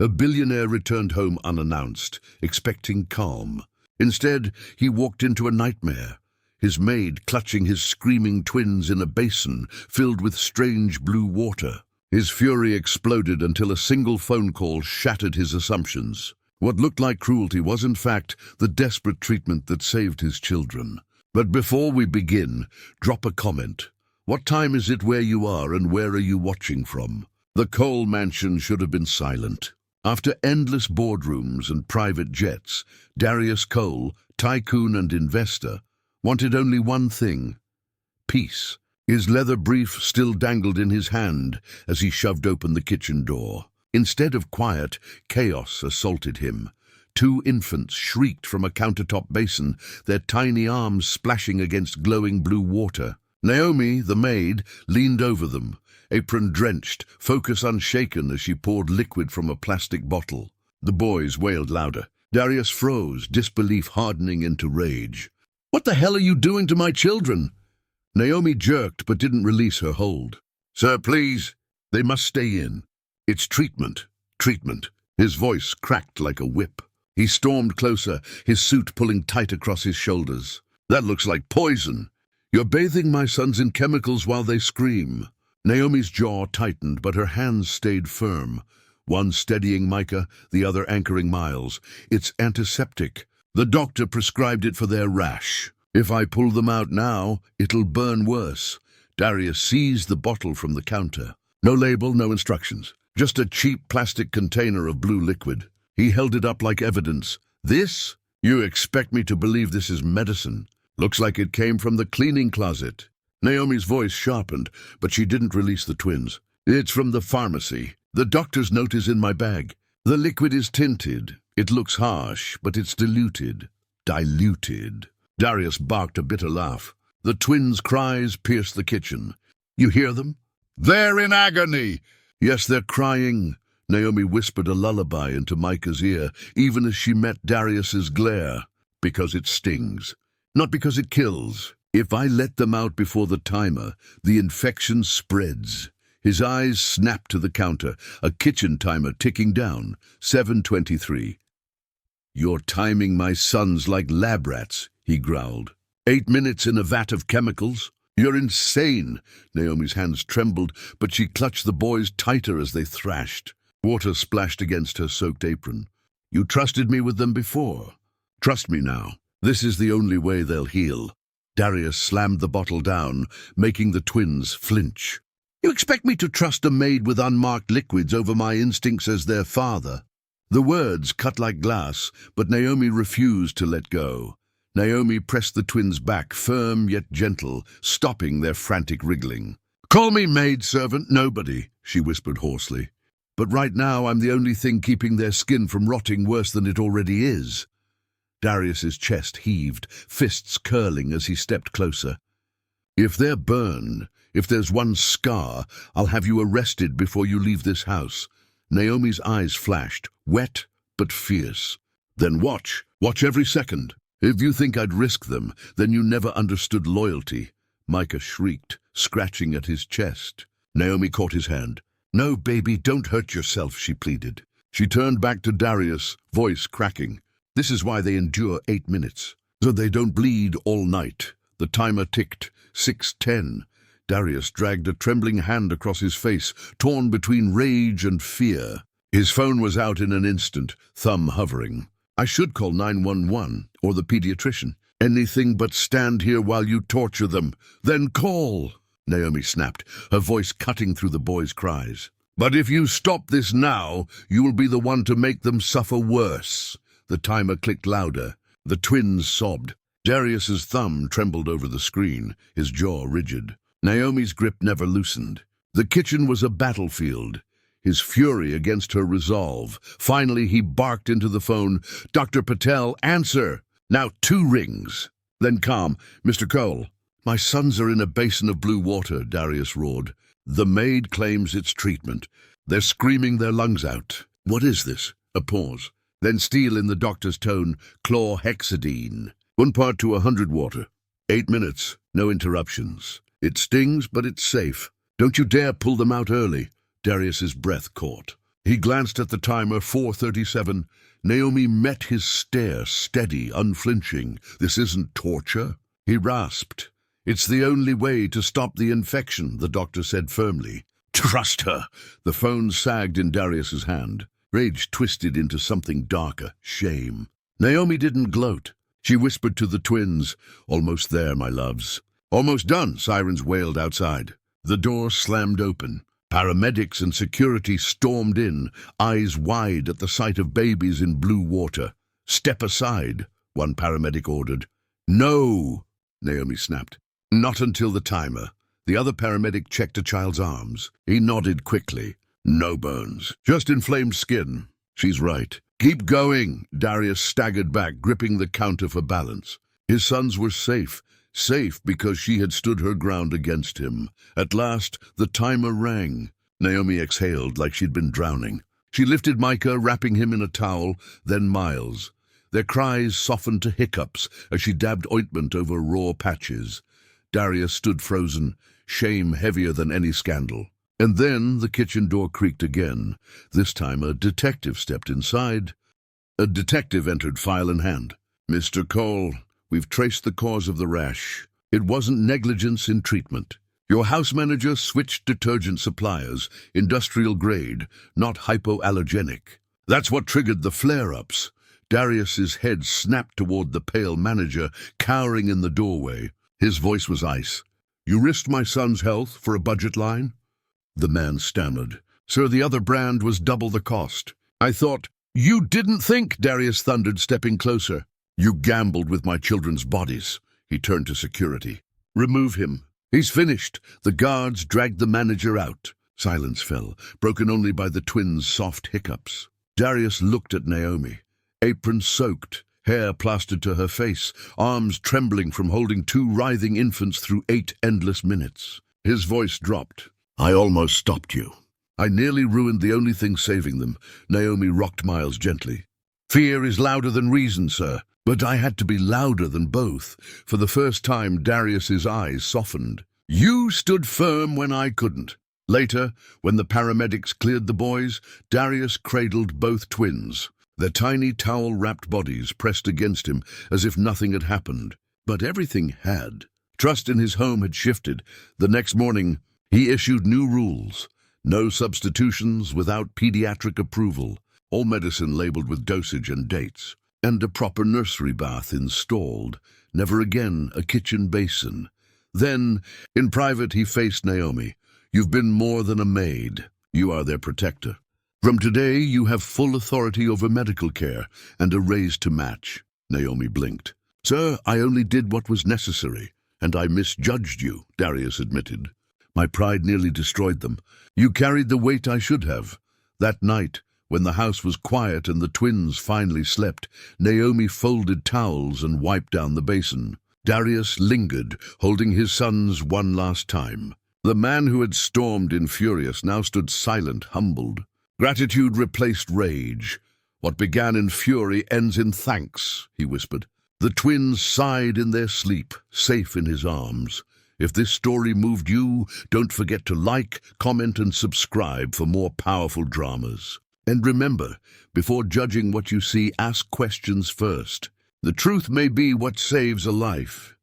A billionaire returned home unannounced, expecting calm. Instead, he walked into a nightmare, his maid clutching his screaming twins in a basin filled with strange blue water. His fury exploded until a single phone call shattered his assumptions. What looked like cruelty was, in fact, the desperate treatment that saved his children. But before we begin, drop a comment. What time is it where you are, and where are you watching from? The Cole mansion should have been silent. After endless boardrooms and private jets, Darius Cole, tycoon and investor, wanted only one thing: peace. His leather brief still dangled in his hand as he shoved open the kitchen door. Instead of quiet, chaos assaulted him. 2 infants shrieked from a countertop basin, their tiny arms splashing against glowing blue water. Naomi, the maid, leaned over them, apron drenched, focus unshaken as she poured liquid from a plastic bottle. The boys wailed louder. Darius froze, disbelief hardening into rage. "What the hell are you doing to my children?" Naomi jerked but didn't release her hold. "Sir, please, they must stay in. It's treatment, treatment." His voice cracked like a whip. He stormed closer, his suit pulling tight across his shoulders. "That looks like poison. You're bathing my sons in chemicals while they scream." Naomi's jaw tightened, but her hands stayed firm, one steadying Micah, the other anchoring Miles. "It's antiseptic. The doctor prescribed it for their rash. If I pull them out now, it'll burn worse." Darius seized the bottle from the counter. No label, no instructions. Just a cheap plastic container of blue liquid. He held it up like evidence. "This? You expect me to believe this is medicine? Looks like it came from the cleaning closet." Naomi's voice sharpened, but she didn't release the twins. "It's from the pharmacy. The doctor's note is in my bag. The liquid is tinted. It looks harsh, but it's diluted." Diluted. Darius barked a bitter laugh. The twins' cries pierced the kitchen. "You hear them? They're in agony!" "Yes, they're crying." Naomi whispered a lullaby into Micah's ear, even as she met Darius's glare. "Because it stings, not because it kills. If I let them out before the timer, the infection spreads." His eyes snapped to the counter, a kitchen timer ticking down. 7:23. "You're timing my sons like lab rats," he growled. 8 minutes in a vat of chemicals? You're insane." Naomi's hands trembled, but she clutched the boys tighter as they thrashed. Water splashed against her soaked apron. "You trusted me with them before. Trust me now. This is the only way they'll heal." Darius slammed the bottle down, making the twins flinch. "You expect me to trust a maid with unmarked liquids over my instincts as their father?" The words cut like glass, but Naomi refused to let go. Naomi pressed the twins back, firm yet gentle, stopping their frantic wriggling. "Call me maid-servant, nobody," she whispered hoarsely. "But right now I'm the only thing keeping their skin from rotting worse than it already is." Darius's chest heaved, fists curling as he stepped closer. "If they're burned, if there's one scar, I'll have you arrested before you leave this house." Naomi's eyes flashed, wet but fierce. "Then watch every second. If you think I'd risk them, then you never understood loyalty." Micah shrieked, scratching at his chest. Naomi caught his hand. "No, baby, don't hurt yourself," she pleaded. She turned back to Darius, voice cracking. "This is why they endure 8 minutes, so they don't bleed all night." The timer ticked. 6:10. Darius dragged a trembling hand across his face, torn between rage and fear. His phone was out in an instant, thumb hovering. "I should call 911 or the pediatrician. Anything but stand here while you torture them. Then call!" Naomi snapped, her voice cutting through the boys' cries. "But if you stop this now, you will be the one to make them suffer worse." The timer clicked louder. The twins sobbed. Darius's thumb trembled over the screen, his jaw rigid. Naomi's grip never loosened. The kitchen was a battlefield, his fury against her resolve. Finally, he barked into the phone, "Dr. Patel, answer!" Now 2 rings. Then calm. "Mr. Cole." "My sons are in a basin of blue water," Darius roared. "The maid claims it's treatment. They're screaming their lungs out." "What is this?" A pause. Then steel in the doctor's tone, "Chlorhexidine. 1 part to 100 water. 8 minutes, no interruptions. It stings, but it's safe. Don't you dare pull them out early." Darius's breath caught. He glanced at the timer, 4:37. Naomi met his stare, steady, unflinching. "This isn't torture." He rasped. "It's the only way to stop the infection," the doctor said firmly. "Trust her." The phone sagged in Darius's hand. Rage twisted into something darker, shame. Naomi didn't gloat. She whispered to the twins, "Almost there, my loves." "Almost done," sirens wailed outside. The door slammed open. Paramedics and security stormed in, eyes wide at the sight of babies in blue water. "Step aside," one paramedic ordered. "No," Naomi snapped. "Not until the timer." The other paramedic checked a child's arms. He nodded quickly. "No burns, just inflamed skin." "She's right." "Keep going." Darius staggered back, gripping the counter for balance. His sons were safe. Safe because she had stood her ground against him. At last, the timer rang. Naomi exhaled like she'd been drowning. She lifted Micah, wrapping him in a towel, then Miles. Their cries softened to hiccups as she dabbed ointment over raw patches. Darius stood frozen, shame heavier than any scandal. And then the kitchen door creaked again. This time a detective stepped inside. A detective entered, file in hand. "Mr. Cole, we've traced the cause of the rash. It wasn't negligence in treatment. Your house manager switched detergent suppliers, industrial grade, not hypoallergenic. That's what triggered the flare-ups." Darius's head snapped toward the pale manager, cowering in the doorway. His voice was ice. "You risked my son's health for a budget line?" The man stammered. "Sir, the other brand was double the cost. I thought—" "You didn't think," Darius thundered, stepping closer. "You gambled with my children's bodies." He turned to security. "Remove him. He's finished." The guards dragged the manager out. Silence fell, broken only by the twins' soft hiccups. Darius looked at Naomi. Apron soaked, hair plastered to her face, arms trembling from holding two writhing infants through 8 endless minutes. His voice dropped. "I almost stopped you. I nearly ruined the only thing saving them." Naomi rocked Miles gently. "Fear is louder than reason, sir." But I had to be louder than both. For the first time, Darius's eyes softened. "You stood firm when I couldn't." Later, when the paramedics cleared the boys, Darius cradled both twins, their tiny towel-wrapped bodies pressed against him as if nothing had happened. But everything had. Trust in his home had shifted. The next morning, he issued new rules. No substitutions without pediatric approval. All medicine labeled with dosage and dates. And a proper nursery bath installed. Never again a kitchen basin. Then, in private, he faced Naomi. "You've been more than a maid. You are their protector. From today, you have full authority over medical care and a raise to match." Naomi blinked. "Sir, I only did what was necessary, and I misjudged you," Darius admitted. "My pride nearly destroyed them. You carried the weight I should have." That night, when the house was quiet and the twins finally slept, Naomi folded towels and wiped down the basin. Darius lingered, holding his sons one last time. The man who had stormed in furious now stood silent, humbled. "Gratitude replaced rage. What began in fury ends in thanks," he whispered. The twins sighed in their sleep, safe in his arms. If this story moved you, don't forget to like, comment, and subscribe for more powerful dramas. And remember, before judging what you see, ask questions first. The truth may be what saves a life.